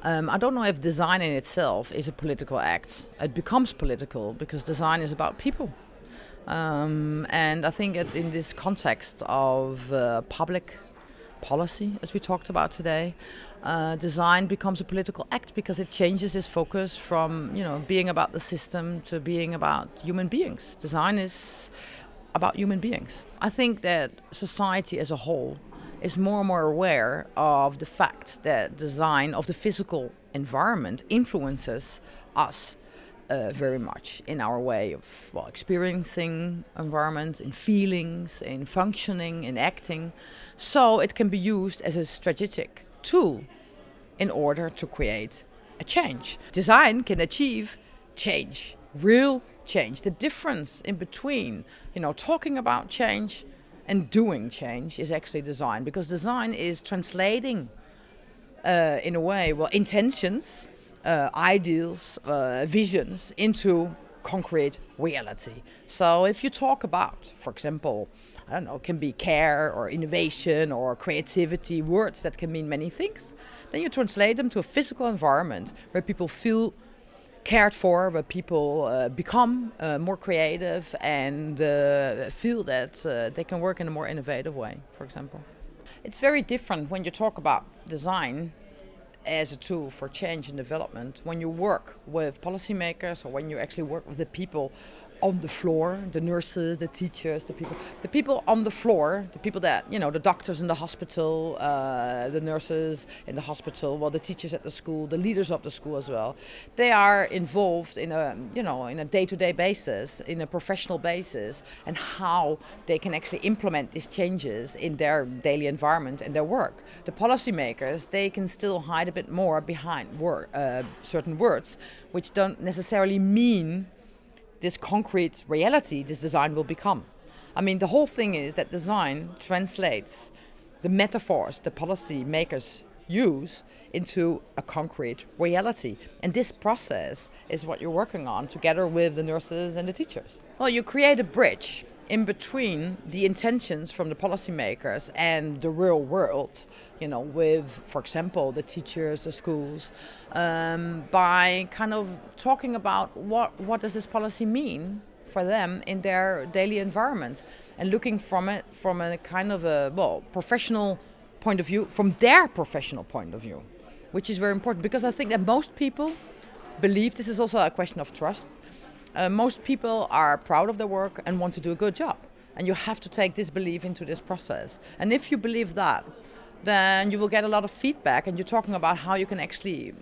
I don't know if design in itself is a political act. It becomes political because design is about people. And I think that in this context of public policy, as we talked about today, design becomes a political act because it changes its focus from, being about the system to being about human beings. Design is about human beings. I think that society as a whole is more and more aware of the fact that design of the physical environment influences us very much in our way of experiencing environment, in feelings, in functioning, in acting. So it can be used as a strategic tool in order to create a change. Design can achieve change, real change. The difference in between, talking about change and doing change is actually design, because design is translating, in a way, intentions, ideals, visions into concrete reality. So if you talk about, for example, it can be care or innovation or creativity, words that can mean many things, then you translate them to a physical environment where people feel cared for, where people become more creative and feel that they can work in a more innovative way, for example. It's very different when you talk about design as a tool for change and development, when you work with policymakers or when you actually work with the people on the floor, the nurses, the teachers, the people on the floor, the people that, the doctors in the hospital, the nurses in the hospital, the teachers at the school, the leaders of the school as well. They are involved in a day-to-day basis, in a professional basis, and how they can actually implement these changes in their daily environment and their work. The policymakers, they can still hide a bit more behind certain words, which don't necessarily mean this concrete reality this design will become. I mean, the whole thing is that design translates the metaphors the policy makers use into a concrete reality. And this process is what you're working on together with the nurses and the teachers. Well, you create a bridge in between the intentions from the policymakers and the real world, with, for example, the teachers, the schools, by kind of talking about what does this policy mean for them in their daily environment, and looking from it from a kind of professional point of view, from their professional point of view, which is very important, because I think that most people believe, this is also a question of trust, most people are proud of their work and want to do a good job. And you have to take this belief into this process. And if you believe that, then you will get a lot of feedback, and you're talking about how you can actually,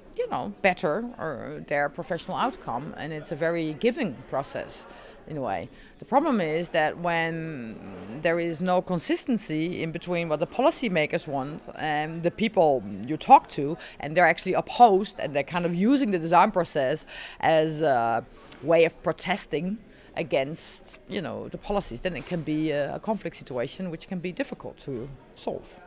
better their professional outcome. And it's a very giving process in a way. The problem is that when there is no consistency in between what the policymakers want and the people you talk to, and they're actually opposed, and they're kind of using the design process as a way of protesting against, the policies, then it can be a conflict situation which can be difficult to solve.